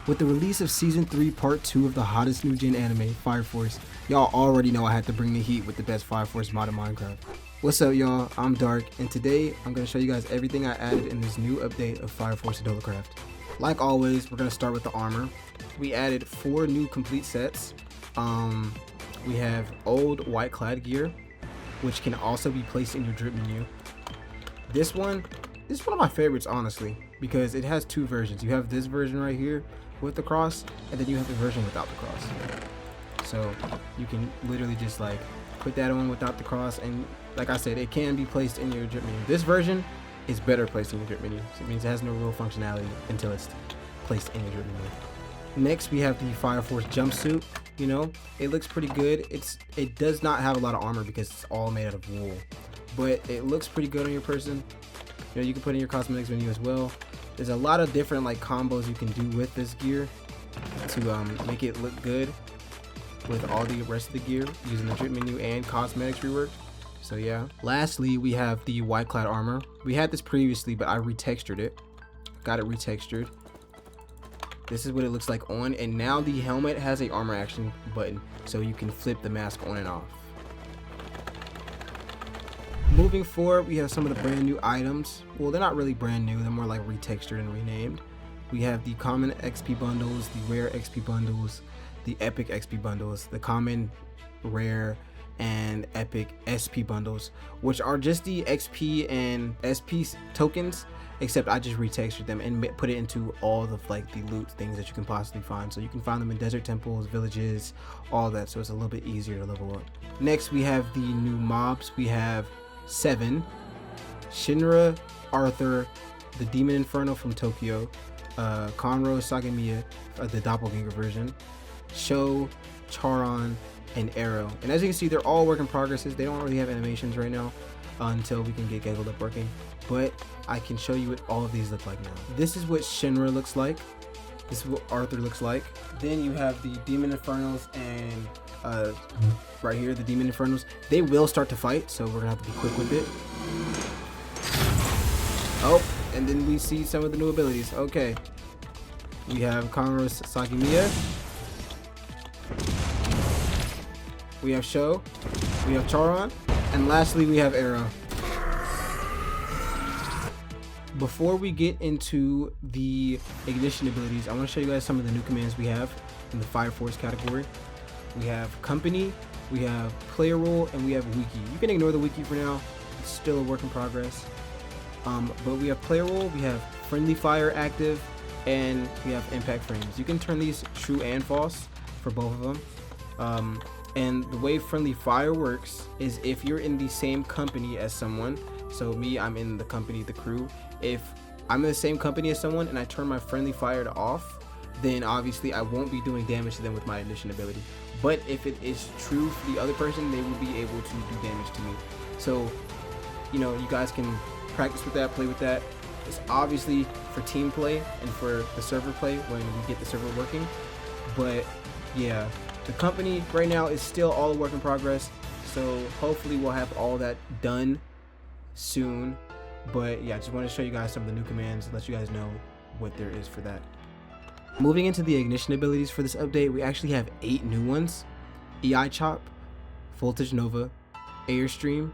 With the release of Season 3 Part 2 of the hottest new gen anime, Fire Force, y'all already know I had to bring the heat with the best Fire Force mod in Minecraft. What's up y'all, I'm Dark, and today I'm going to show you guys everything I added in this new update of Fire Force Adolla Craft. Like always, we're going to start with the armor. We added 4 new complete sets. We have old white clad gear, which can also be placed in your drip menu. This one is one of my favorites, honestly, because it has 2 versions. You have this version right here with the cross, and then you have the version without the cross. So you can literally just like put that on without the cross, and like I said, it can be placed in your drip menu. This version is better placed in your drip menu, so it means it has no real functionality until it's placed in your drip menu. Next, we have the Fire Force jumpsuit. You know, it looks pretty good. It does not have a lot of armor because it's all made out of wool, but it looks pretty good on your person. You know, you can put in your cosmetics menu as well. There's a lot of different like combos you can do with this gear to make it look good with all the rest of the gear using the drip menu and cosmetics reworked. So yeah. Lastly, we have the white clad armor. We had this previously, but I retextured it. Got it retextured. This is what it looks like on, and now the helmet has a armor action button, so you can flip the mask on and off. Moving forward, we have some of the brand new items. Well, they're not really brand new, they're more like retextured and renamed. We have the common XP bundles, the rare XP bundles, the epic XP bundles, the common, rare, and epic SP bundles, which are just the XP and SP tokens, except I just retextured them and put it into all the like the loot things that you can possibly find. So you can find them in desert temples, villages, all that, so it's a little bit easier to level up. Next, we have the new mobs. We have 7, Shinra, Arthur, the Demon Inferno from Tokyo, Conroe Sagamiya, the doppelganger version, Sho, Charon, and Arrow. And as you can see, they're all work in progresses. They don't really have animations right now until we can get Gaggled Up working, but I can show you what all of these look like now. This is what Shinra looks like. This is what Arthur looks like. Then you have the Demon Infernos, and right here, the Demon Infernos. They will start to fight, so we're gonna have to be quick with it. Oh, and then we see some of the new abilities. Okay, we have Conroe Sagamiya. We have Sho. We have Charon. And lastly, we have Arrow. Before we get into the ignition abilities, I want to show you guys some of the new commands we have in the Fire Force category. We have company, we have player role, and we have wiki. You can ignore the wiki for now, it's still a work in progress. But we have player role, we have friendly fire active, and we have impact frames. You can turn these true and false for both of them. And the way friendly fire works is if you're in the same company as someone. So me, I'm in the company, the crew. If I'm in the same company as someone and I turn my friendly fire to off, then obviously I won't be doing damage to them with my ignition ability. But if it is true for the other person, they will be able to do damage to me. So, you know, you guys can practice with that, play with that. It's obviously for team play and for the server play when we get the server working. But yeah, the company right now is still all a work in progress. So hopefully we'll have all that done soon. But yeah, I just want to show you guys some of the new commands, let you guys know what there is for that. Moving into the ignition abilities for this update, we actually have 8 new ones. EI Chop, Voltage Nova, Airstream,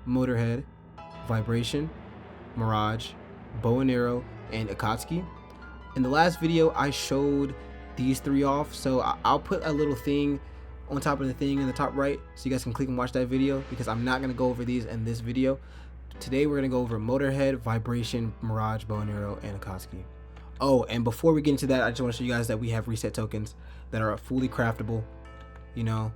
Motorhead, Vibration, Mirage, Bow and Arrow, and Akatsuki. In the last video, I showed these 3 off, so I'll put a little thing on top of the thing in the top right so you guys can click and watch that video, because I'm not going to go over these in this video. Today we're going to go over Motorhead, Vibration, Mirage, Bow and Arrow, and Akatsuki. Oh, and before we get into that, I just want to show you guys that we have reset tokens that are fully craftable. You know,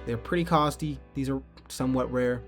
they're pretty costly. These are somewhat rare.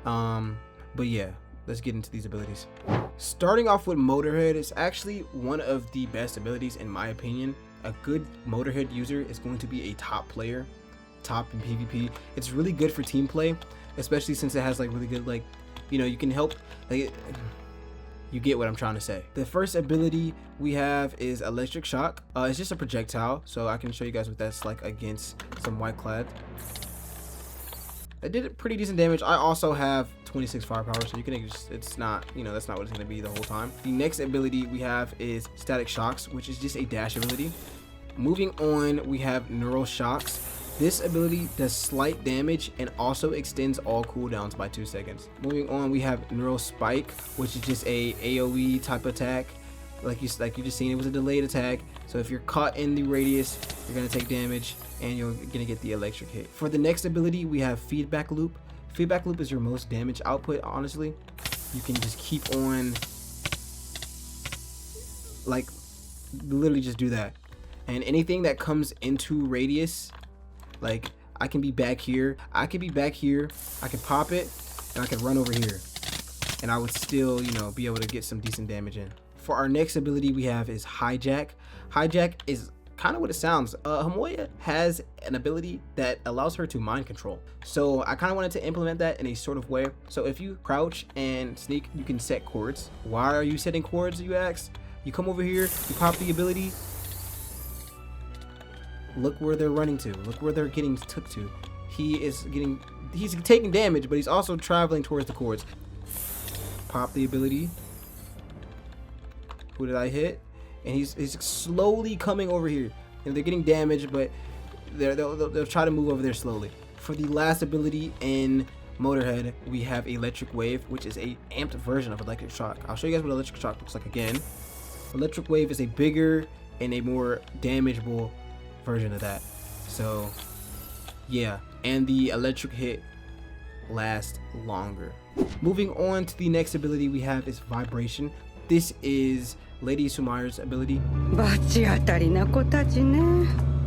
But yeah, let's get into these abilities. Starting off with Motorhead, it's actually one of the best abilities in my opinion. A good Motorhead user is going to be a top player, top in PvP. It's really good for team play, especially since it has like really good, like, you know, you can help, like, you get what I'm trying to say. The first ability we have is Electric Shock. It's just a projectile, so I can show you guys what that's like against some white clad. That did pretty decent damage. I also have 26 firepower, so you can just, it's not, you know, that's not what it's going to be the whole time. The next ability we have is Static Shocks, which is just a dash ability. Moving on, we have Neural Shocks. This ability does slight damage and also extends all cooldowns by 2 seconds. Moving on, we have Neural Spike, which is just a AoE type attack. Like you just seen, it was a delayed attack. So if you're caught in the radius, you're gonna take damage and you're gonna get the electric hit. For the next ability, we have Feedback Loop. Feedback Loop is your most damage output, honestly. You can just keep on, like, literally just do that. And anything that comes into radius, like, I can be back here, I can pop it, and I can run over here. And I would still, you know, be able to get some decent damage in. For our next ability we have is Hijack. Hijack is kind of what it sounds. Hamoya has an ability that allows her to mind control. So I kind of wanted to implement that in a sort of way. So if you crouch and sneak, you can set cords. Why are you setting cords, you ask? You come over here, you pop the ability. Look where they're running to. Look where they're getting took to. He's taking damage, but he's also traveling towards the cords. Pop the ability. Who did I hit? And he's slowly coming over here. And they're getting damaged, but they'll try to move over there slowly. For the last ability in Motorhead, we have Electric Wave, which is a amped version of Electric Shock. I'll show you guys what Electric Shock looks like again. Electric Wave is a bigger and a more damageable version of that. So yeah, and the electric hit lasts longer. Moving on to the next ability we have is Vibration. This is Lady Sumaira's ability.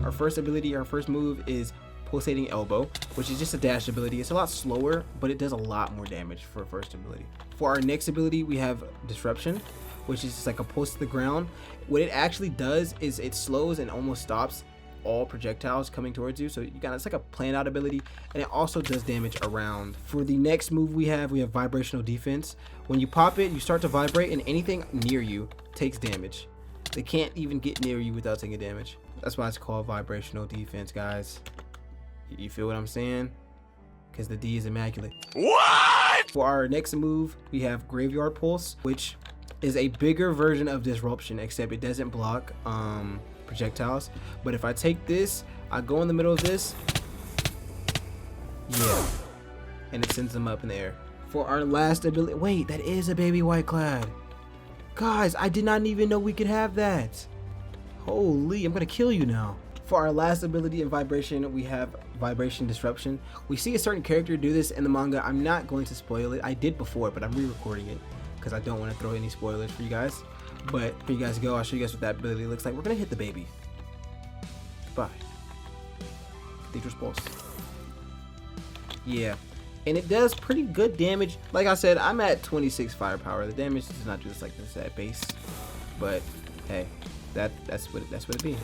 Our first ability, our first move is Pulsating Elbow, which is just a dash ability. It's a lot slower, but it does a lot more damage for a first ability. For our next ability, we have Disruption, which is just like a pulse to the ground. What it actually does is it slows and almost stops all projectiles coming towards you. So you got, it's like a plan out ability, and it also does damage around. For the next move we have Vibrational Defense. When you pop it, you start to vibrate, and anything near you takes damage. They can't even get near you without taking damage. That's why it's called Vibrational Defense, guys. You feel what I'm saying? Because the D is immaculate. What? For our next move, we have Graveyard Pulse, which is a bigger version of Disruption, except it doesn't block projectiles. But if I take this, I go in the middle of this, yeah, and it sends them up in the air. For our last ability, wait, that is a baby white clad. Guys, I did not even know we could have that. Holy, I'm gonna kill you now. For our last ability in Vibration, we have Vibration Disruption. We see a certain character do this in the manga. I'm not going to spoil it. I did before, but I'm re-recording it because I don't want to throw any spoilers for you guys. But here you guys go. I'll show you guys what that ability looks like. We're gonna hit the baby. Bye. Cathedral's Pulse. Yeah, and it does pretty good damage. Like I said, I'm at 26 firepower. The damage does not do this like this at base, but hey, that's what it be.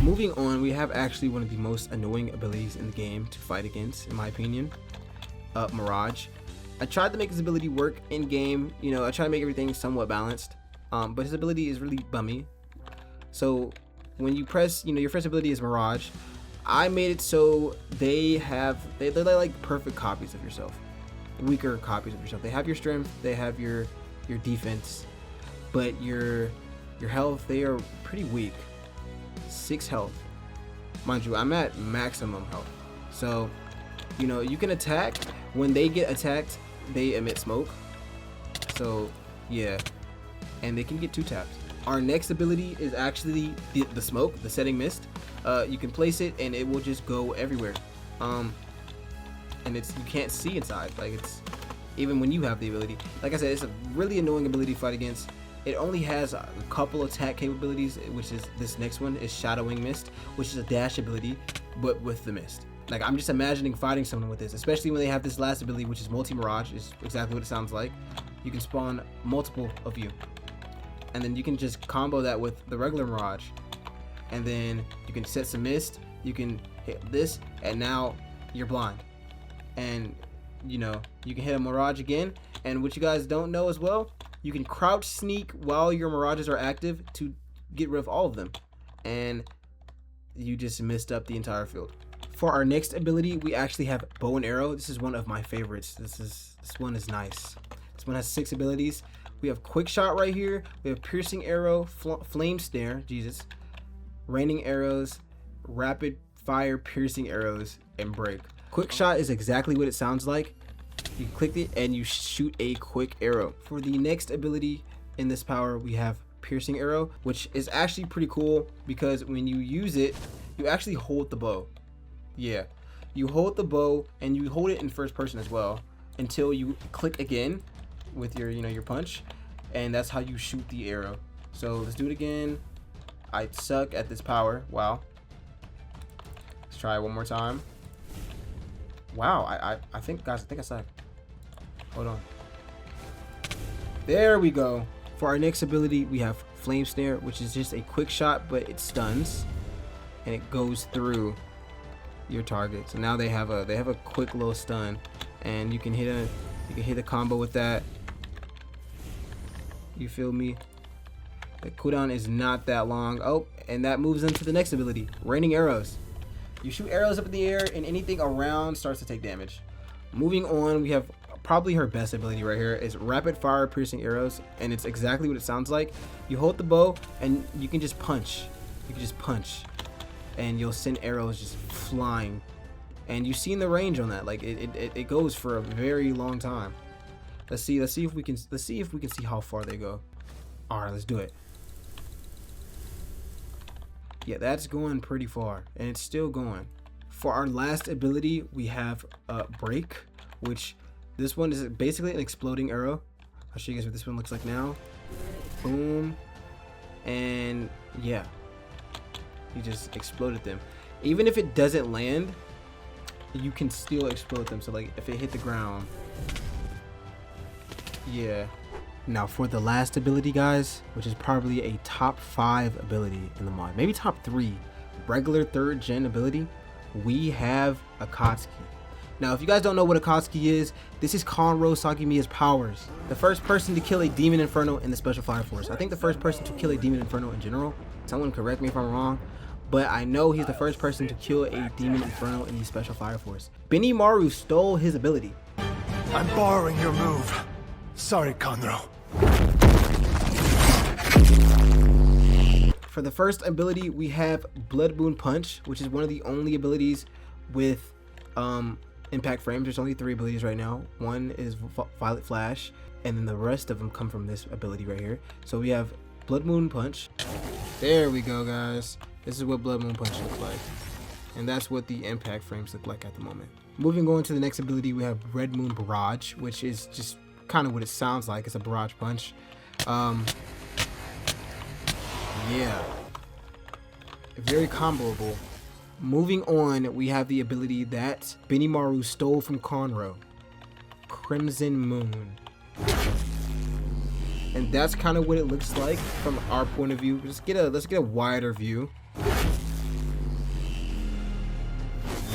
Moving on, we have actually one of the most annoying abilities in the game to fight against, in my opinion. Mirage. I tried to make his ability work in game. You know, I tried to make everything somewhat balanced, but his ability is really bummy. So when you press, you know, your first ability is Mirage. I made it so they're like perfect copies of yourself, weaker copies of yourself. They have your strength, they have your defense, but your health, they are pretty weak. 6 health, mind you. I'm at maximum health, so you know you can attack. When they get attacked, they emit smoke. So yeah, and they can get 2 tapped. Our next ability is actually the smoke, the setting mist. You can place it and it will just go everywhere. And you can't see inside. Like, it's even when you have the ability. Like I said, it's a really annoying ability to fight against. It only has a couple attack capabilities, which is this next one is Shadowing Mist, which is a dash ability, but with the mist. Like, I'm just imagining fighting someone with this, especially when they have this last ability, which is Multi-Mirage, is exactly what it sounds like. You can spawn multiple of you, and then you can just combo that with the regular Mirage, and then you can set some mist, you can hit this, and now you're blind. And you know, you can hit a Mirage again, and what you guys don't know as well, you can crouch sneak while your Mirages are active to get rid of all of them, and you just missed up the entire field. For our next ability, we actually have bow and arrow. This is one of my favorites. This one is nice. This one has 6 abilities. We have quick shot right here. We have piercing arrow, flame snare, Jesus, raining arrows, rapid fire piercing arrows, and break. Quick shot is exactly what it sounds like. You click it and you shoot a quick arrow. For the next ability in this power, we have piercing arrow, which is actually pretty cool because when you use it, you actually hold the bow. Yeah, you hold the bow and you hold it in first person as well until you click again with your, your punch, and that's how you shoot the arrow. So let's do it again. I suck at this power. Wow. Let's try it one more time. Wow, I think, guys, I think I suck. Hold on. There we go. For our next ability, we have flame snare, which is just a quick shot, but it stuns and it goes through your target. So now they have a quick little stun, and you can hit a combo with that. You feel me? The cooldown is not that long. Oh, and that moves into the next ability, raining arrows. You shoot arrows up in the air and anything around starts to take damage. Moving on, we have probably her best ability right here is rapid fire piercing arrows, and it's exactly what it sounds like. You hold the bow and you can just punch. You can just punch and you'll send arrows just flying, and you've seen the range on that. Like it goes for a very long time. Let's see if we can see how far they go. All right, let's do it. Yeah, that's going pretty far, and it's still going. For our last ability, we have break, which this one is basically an exploding arrow. I'll show you guys what this one looks like now. Boom, and yeah, you just exploded them. Even if it doesn't land, you can still explode them. So like if it hit the ground, yeah. Now for the last ability, guys, which is probably a top 5 ability in the mod, maybe top 3, regular 3rd gen ability, we have Akatsuki. Now if you guys don't know what Akatsuki is, this is Conro Sagemiya's powers. The first person to kill a Demon Inferno in the Special Fire Force. I think the first person to kill a Demon Inferno in general. Someone correct me if I'm wrong, but I know he's the first person to kill a Demon Inferno in the Special Fire Force. Benimaru stole his ability. I'm borrowing your move. Sorry, Conro. For the first ability, we have Blood Moon Punch, which is one of the only abilities with impact frames. There's only 3 abilities right now. One is Violet Flash, and then the rest of them come from this ability right here. So we have Blood Moon Punch. There we go, guys. This is what Blood Moon Punch looks like, and that's what the impact frames look like at the moment. Moving on to the next ability, we have Red Moon Barrage, which is just kind of what it sounds like. It's a barrage punch. Yeah, very comboable. Moving on, we have the ability that Benimaru stole from Conro, Crimson Moon, and that's kind of what it looks like from our point of view. Let's get a wider view.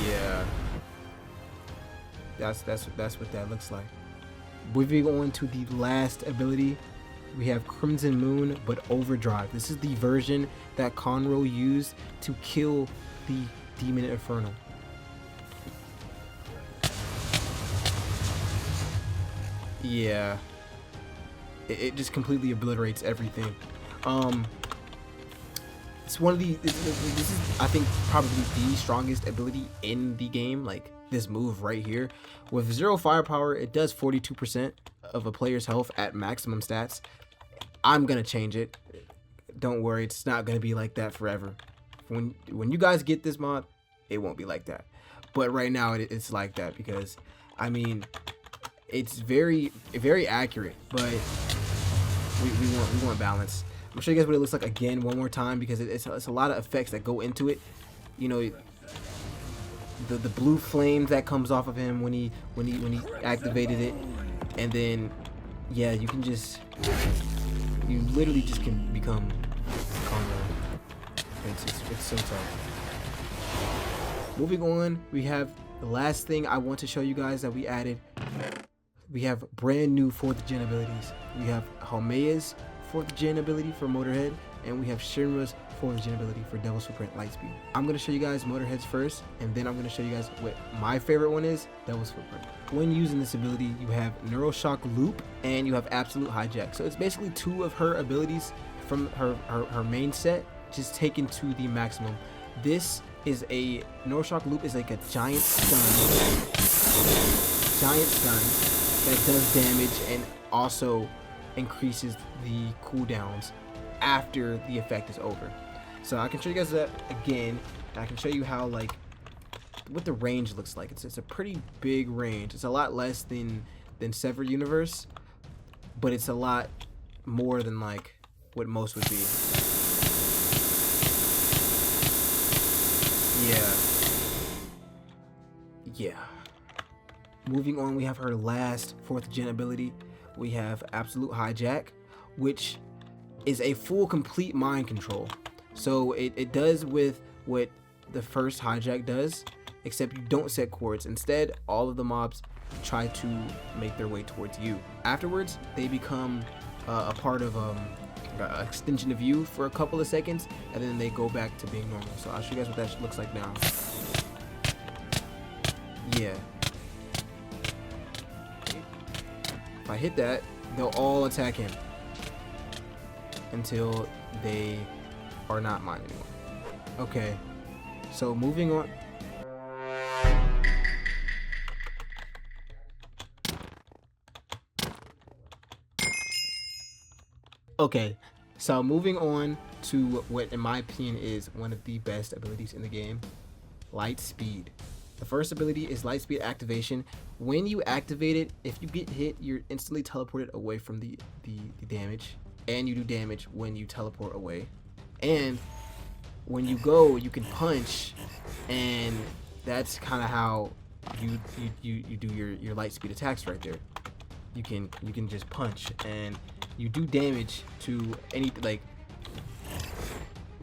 Yeah, that's what that looks like. Moving on to the last ability, we have Crimson Moon, but Overdrive. This is the version that Conro used to kill the Demon Inferno. Yeah, it just completely obliterates everything. It's one of the, this is, I think, probably the strongest ability in the game. Like this move right here, with 0 firepower, it does 42% of a player's health at maximum stats. I'm gonna change it. Don't worry, it's not gonna be like that forever. When you guys get this mod, it won't be like that. But right now it's like that because, I mean, it's very accurate, but we want balance. I'm gonna show you guys what it looks like again one more time because it's a lot of effects that go into it. You know, the blue flame that comes off of him when he activated it, and then yeah, you literally just can become Conro. It's so tough. Moving on, we have the last thing I want to show you guys that we added. We have brand new 4th gen abilities. We have Haumea's 4th gen ability for Motorhead, and we have Shinra's 4th gen ability for Devil's Footprint Lightspeed. I'm going to show you guys Motorheads first, and then I'm going to show you guys what my favorite one is, Devil's Footprint. When using this ability, you have Neural Shock Loop and you have Absolute Hijack. So it's basically 2 of her abilities from her main set, just taken to the maximum. This is a Neural Shock Loop is like a giant stun that does damage and also increases the cooldowns after the effect is over. So I can show you guys that again. I can show you how like what the range looks like. It's a pretty big range. It's a lot less than Severed Universe, but it's a lot more than like what most would be. Yeah. Moving on, we have her last 4th gen ability. We have Absolute Hijack, which is a full complete mind control. So it does with what the first hijack does, except you don't set coords. Instead, all of the mobs try to make their way towards you. Afterwards, they become a part of an extension of you for a couple of seconds, and then they go back to being normal. So I'll show you guys what that looks like now. Yeah. If I hit that, they'll all attack him until they are not mine anymore. Okay, so moving on. Okay, so moving on to what in my opinion is one of the best abilities in the game, Lightspeed. The first ability is Lightspeed activation. When you activate it, if you get hit, you're instantly teleported away from the damage, and you do damage when you teleport away. And when you go, you can punch, and that's kind of how you do your Lightspeed attacks right there. You can just punch, and you do damage to any, like,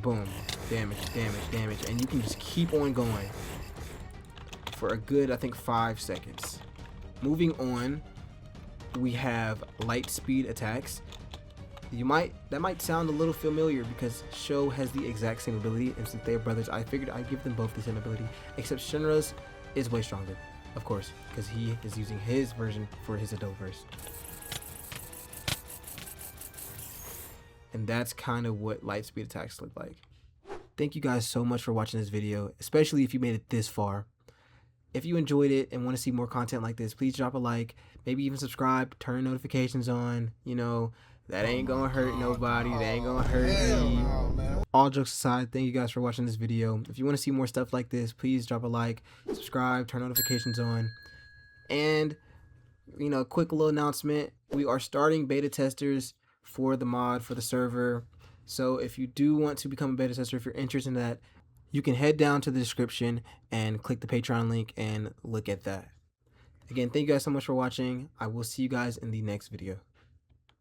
boom, damage, and you can just keep on going for a good, I think, 5 seconds. Moving on, we have Lightspeed attacks. That might sound a little familiar because Sho has the exact same ability, and since they are brothers, I figured I'd give them both the same ability, except Shinra's is way stronger, of course, because he is using his version for his Adollaverse. And that's kind of what Lightspeed attacks look like. Thank you guys so much for watching this video, especially if you made it this far. If you enjoyed it and want to see more content like this, please drop a like, maybe even subscribe, turn notifications on. You know, that ain't gonna hurt nobody, that ain't gonna hurt me. All jokes aside, thank you guys for watching this video. If you want to see more stuff like this, please drop a like, subscribe, turn notifications on. And, you know, quick little announcement, we are starting beta testers for the mod, for the server. So if you do want to become a beta tester, if you're interested in that, you can head down to the description and click the Patreon link and look at that. Again, thank you guys so much for watching. I will see you guys in the next video.